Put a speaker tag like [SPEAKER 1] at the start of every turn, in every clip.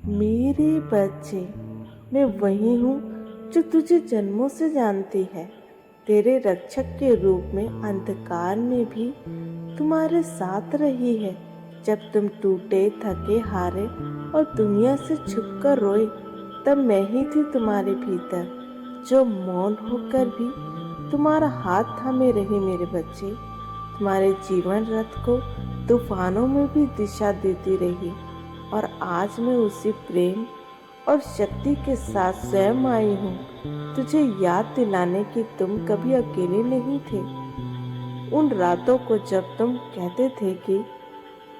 [SPEAKER 1] मेरे बच्चे, मैं वही हूँ जो तुझे जन्मों से जानती है। तेरे रक्षक के रूप में अंधकार में भी तुम्हारे साथ रही है। जब तुम टूटे, थके, हारे और दुनिया से छुपकर रोए, तब मैं ही थी तुम्हारे भीतर, जो मौन होकर भी तुम्हारा हाथ थामे रही। मेरे बच्चे, तुम्हारे जीवन रथ को तूफानों में भी दिशा देती रही। और आज मैं उसी प्रेम और शक्ति के साथ स्वयं आई हूँ, तुझे याद दिलाने कि तुम कभी अकेले नहीं थे। उन रातों को जब तुम कहते थे कि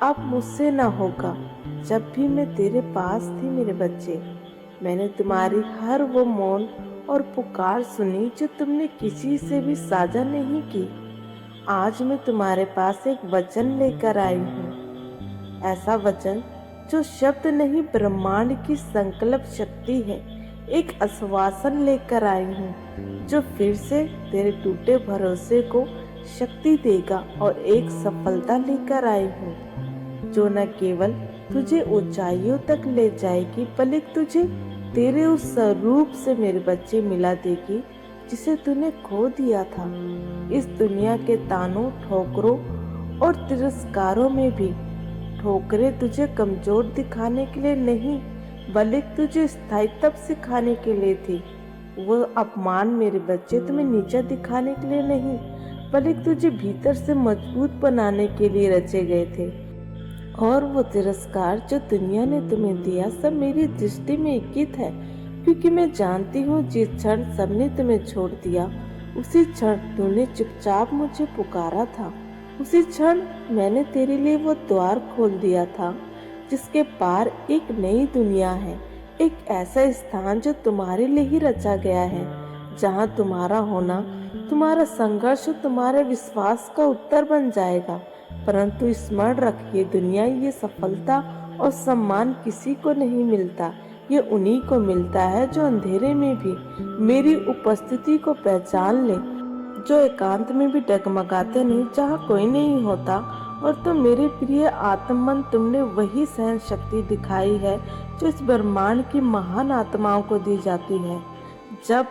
[SPEAKER 1] अब मुझसे ना होगा, जब भी मैं तेरे पास थी मेरे बच्चे, मैंने तुम्हारी हर वो मौन और पुकार सुनी जो तुमने किसी से भी साझा नहीं की। आज मैं तुम्हारे पास एक वचन लेकर आई हूँ, ऐसा वचन जो शब्द नहीं, ब्रह्मांड की संकल्प शक्ति है। एक आश्वासन लेकर आई हूँ जो फिर से तेरे टूटे भरोसे को शक्ति देगा, और एक सफलता लेकर आई हूँ जो न केवल तुझे ऊंचाइयों तक ले जाएगी, बल्कि तुझे तेरे उस स्वरूप से मेरे बच्चे मिला देगी जिसे तूने खो दिया था। इस दुनिया के तानों, ठोकरों और तिरस्कारों में भी ठोकरें तुझे कमजोर दिखाने के लिए नहीं, बल्कि तुझे स्थायित्व सिखाने के लिए थी। वो अपमान मेरे बच्चे तुम्हें नीचा दिखाने के लिए नहीं, बल्कि तुझे भीतर से मजबूत बनाने के लिए रचे गए थे। और वो तिरस्कार जो दुनिया ने तुम्हें दिया, सब मेरी दृष्टि में इंगित है, क्योंकि मैं जानती हूँ जिस क्षण सबने तुम्हें छोड़ दिया, उसी क्षण तूने चुपचाप मुझे पुकारा था। उसी क्षण मैंने तेरे लिए वो द्वार खोल दिया था जिसके पार एक नई दुनिया है, एक ऐसा स्थान जो तुम्हारे लिए ही रचा गया है, जहाँ तुम्हारा होना, तुम्हारा संघर्ष, तुम्हारे विश्वास का उत्तर बन जाएगा। परंतु स्मरण रखिए, दुनिया ये सफलता और सम्मान किसी को नहीं मिलता, ये उन्हीं को मिलता है जो अंधेरे में भी मेरी उपस्थिति को पहचान ले, जो एकांत में भी डगमगाते नहीं, जहाँ कोई नहीं होता। और तो मेरे प्रिय आत्मन, तुमने वही सहन शक्ति दिखाई है जो इस ब्रह्मांड की महान आत्माओं को दी जाती है। जब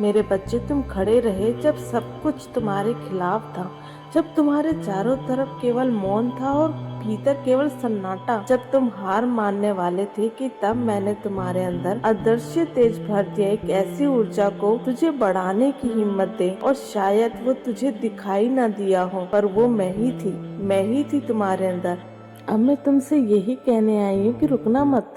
[SPEAKER 1] मेरे बच्चे तुम खड़े रहे, जब सब कुछ तुम्हारे खिलाफ था, जब तुम्हारे चारों तरफ केवल मौन था और भीतर केवल सन्नाटा, जब तुम हार मानने वाले थे, कि तब मैंने तुम्हारे अंदर अदृश्य तेज भर दिया, एक ऐसी ऊर्जा को तुझे बढ़ाने की हिम्मत दे। और शायद वो तुझे दिखाई ना दिया हो, पर वो मैं ही थी तुम्हारे अंदर। अब मैं तुमसे यही कहने आई हूँ कि रुकना मत।